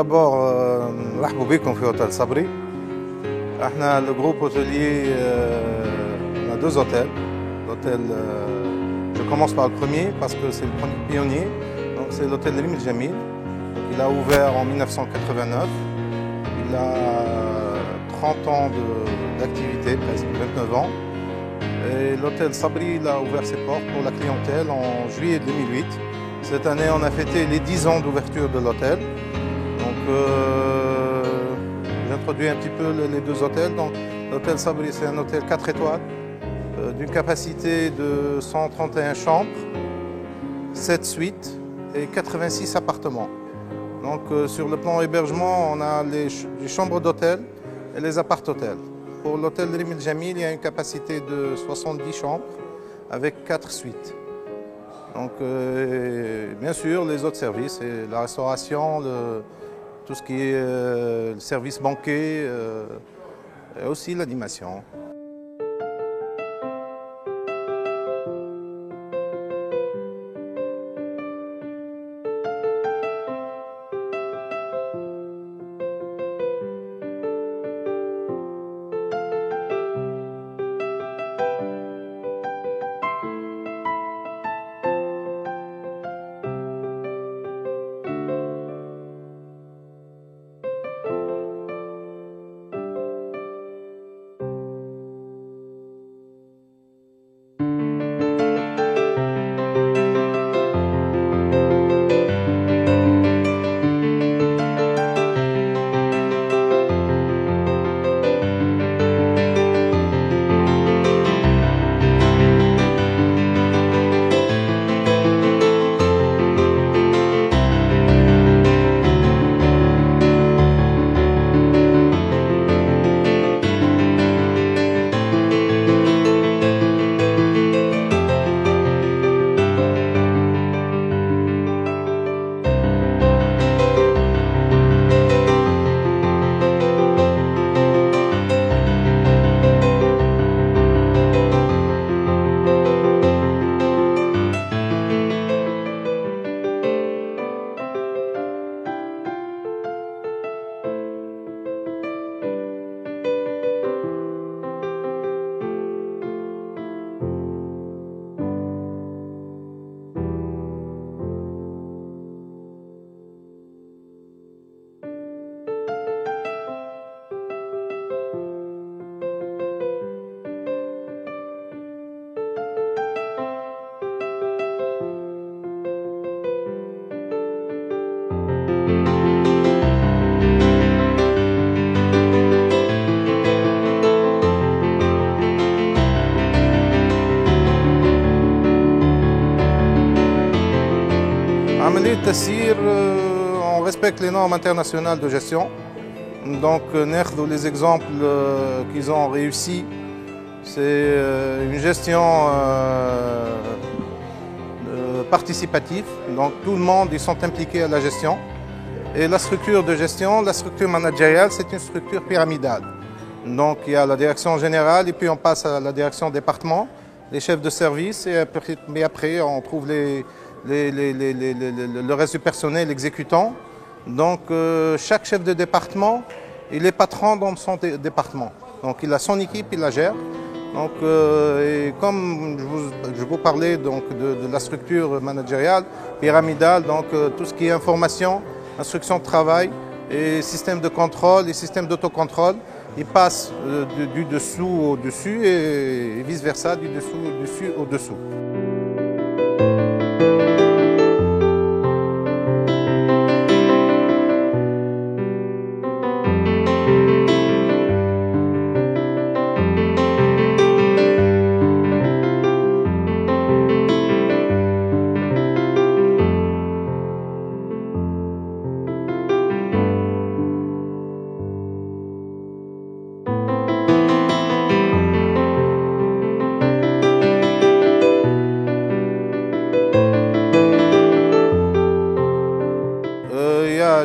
d'abord, مرحبا بكم في Hôtel Sabri. Le groupe hôtelier, on a deux hôtels. Je commence par le premier parce que c'est le premier pionnier. Donc c'est l'hôtel Rim El Jamil. Il a ouvert en 1989. Il a 30 ans d'activité, presque 29 ans. Et l'hôtel Sabri il a ouvert ses portes pour la clientèle en juillet 2008. Cette année, on a fêté les 10 ans d'ouverture de l'hôtel. Donc, j'introduis un petit peu les deux hôtels. Donc, l'hôtel Sabri, c'est un hôtel 4 étoiles d'une capacité de 131 chambres, 7 suites et 86 appartements. Donc, sur le plan hébergement, on a les chambres d'hôtel et les appart-hôtels. Pour l'hôtel Rim El Jamil, il y a une capacité de 70 chambres avec 4 suites. Donc, bien sûr, les autres services, la restauration, tout ce qui est le service banquet et aussi l'animation. On respecte les normes internationales de gestion. Donc, les exemples qu'ils ont réussi, c'est une gestion participative. Donc, tout le monde, ils sont impliqués à la gestion. Et la structure de gestion, la structure managériale, c'est une structure pyramidale. Donc, il y a la direction générale et puis on passe à la direction département, les chefs de service mais après on trouve le reste du personnel exécutant. Donc chaque chef de département, il est patron dans son département. Donc il a son équipe, il la gère. Donc, et comme je vous parlais donc, de la structure managériale, pyramidale, donc tout ce qui est information, instruction de travail et système de contrôle et système d'autocontrôle, il passe du dessous au dessus et vice versa, du dessus au dessous.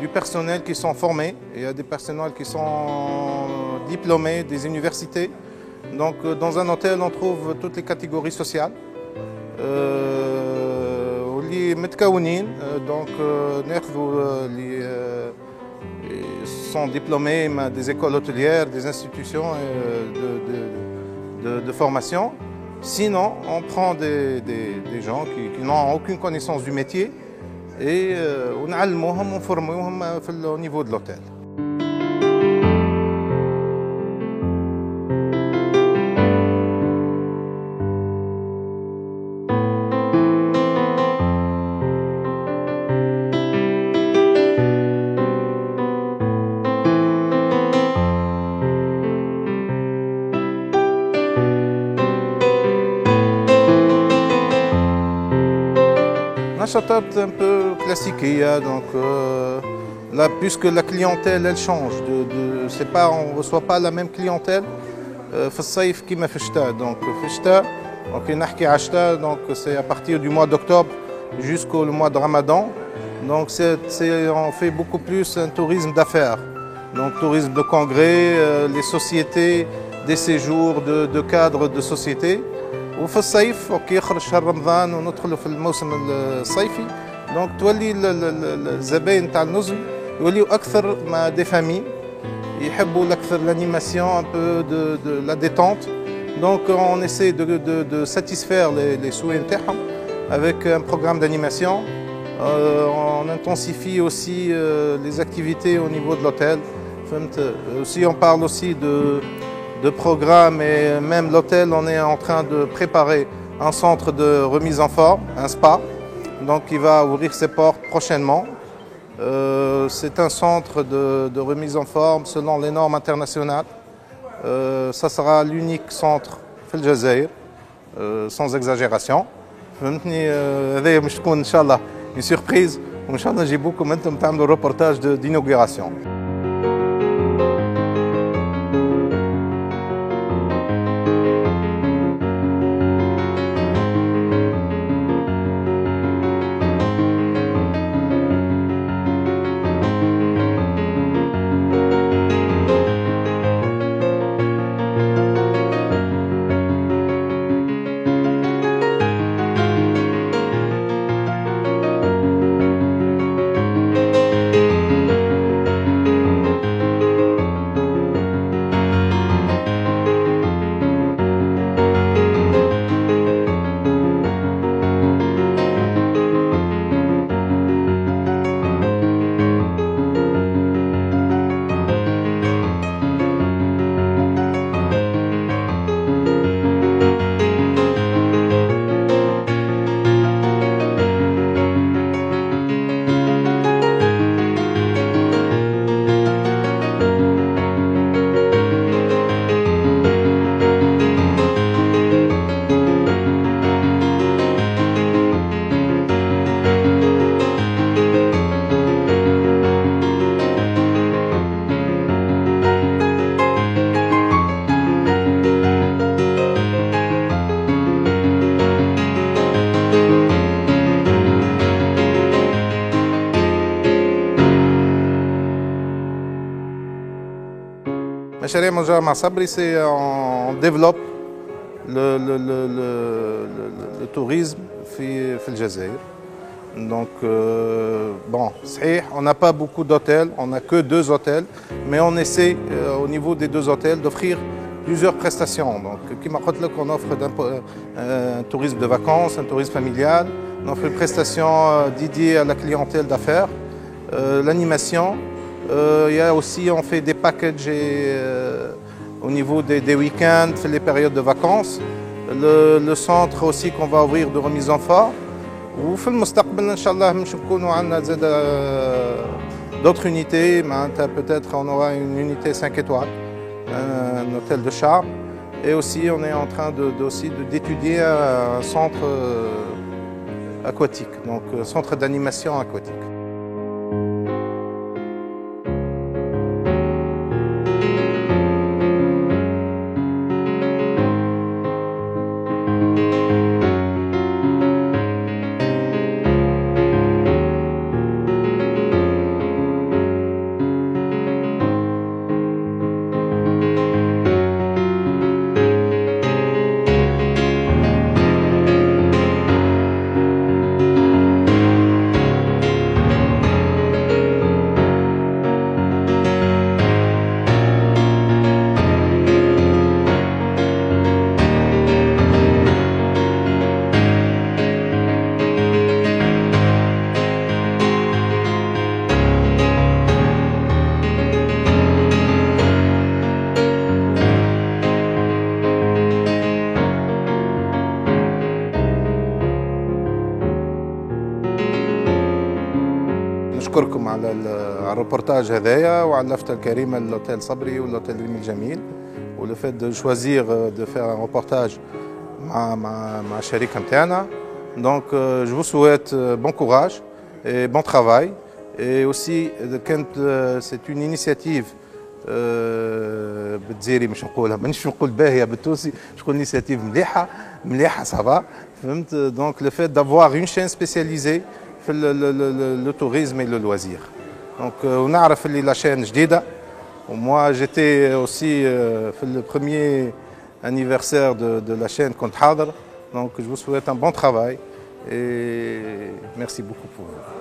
Du personnel qui sont formés, il y a des personnels qui sont diplômés des universités. Donc dans un hôtel, on trouve toutes les catégories sociales. واللي متكونين donc ناخذوا sont diplômés des écoles hôtelières, des institutions de formation. Sinon, on prend des gens qui n'ont aucune connaissance du métier et on forme au niveau de l'hôtel. نشاطات un peu classique, donc là, puisque la clientèle elle change, c'est pas, on ne reçoit pas la même clientèle في الصيف كيما في الشتاء. Donc في الشتاء donc نحكي على الشتاء donc c'est à partir du mois d'octobre jusqu'au mois de Ramadan. Donc on fait beaucoup plus un tourisme d'affaires, donc tourisme de congrès, les sociétés, des séjours de cadres de sociétés. وفي الصيف يخرج شهر رمضان وندخلوا في الموسم الصيفي دونك تولي الزباين تاع النزل يوليو اكثر مع دي فامي يحبوا اكثر l'animation un peu de la détente. Donc on essaie de satisfaire les souhaits نتاعهم avec un programme d'animation. On intensifie aussi les activités au niveau de l'hôtel. Aussi on parle aussi de programme et même l'hôtel, on est en train de préparer un centre de remise en forme, un spa, donc qui va ouvrir ses portes prochainement. C'est un centre de remise en forme selon les normes internationales. Ça sera l'unique centre في الجزائر, sans exagération. فهمتني هذايا مش تكون ان شاء الله une surprise وان شاء الله نجيبوكم انتم تعملوا reportage d'inauguration. مشاريع مجرى مع صبري سي on développe le tourisme في الجزائر. Donc bon, صحيح, on n'a pas beaucoup d'hôtels, on n'a que 2 hôtels, mais on essaie au niveau des 2 hôtels d'offrir plusieurs prestations. Donc, كما قلت لك, on offre un tourisme de vacances, un tourisme familial, on offre une prestation dédiée à la clientèle d'affaires, l'animation. Il y a aussi, on fait des packages au niveau des week-ends, les périodes de vacances. Le centre aussi qu'on va ouvrir de remise en forme. وفي المستقبل إن شاء الله مش نكونوا عندنا زاد d'autres unités. Peut-être on aura une unité 5 étoiles, un hôtel de charme. Et aussi on est en train d'étudier un centre aquatique, donc un centre d'animation aquatique. الروبورتاج هذايا وعلى اللفتة الكريمة للأوتيل صبري والأوتيل ريمي الجميل. ولو فات دو شوازير دو فير ان روبورتاج مع الشركة نتاعنا. Donc je vous souhaite bon courage et bon travail. Et aussi c'est une initiative بالجزائري مش نقولها مانيش نقول باهيه بالتونسي شكون انيشيتيف مليحه صافا فهمت دونك لو فيت دافوار اون شين سبيسياليزي في لو توريزم اي لو لوازير دونك ونعرف اللي لا شين جديده وموا جيتي اوسي في لو بروميير anniversaire de la chaîne كنت حاضر. Donc je vous souhaite un bon travail et merci beaucoup pour vous.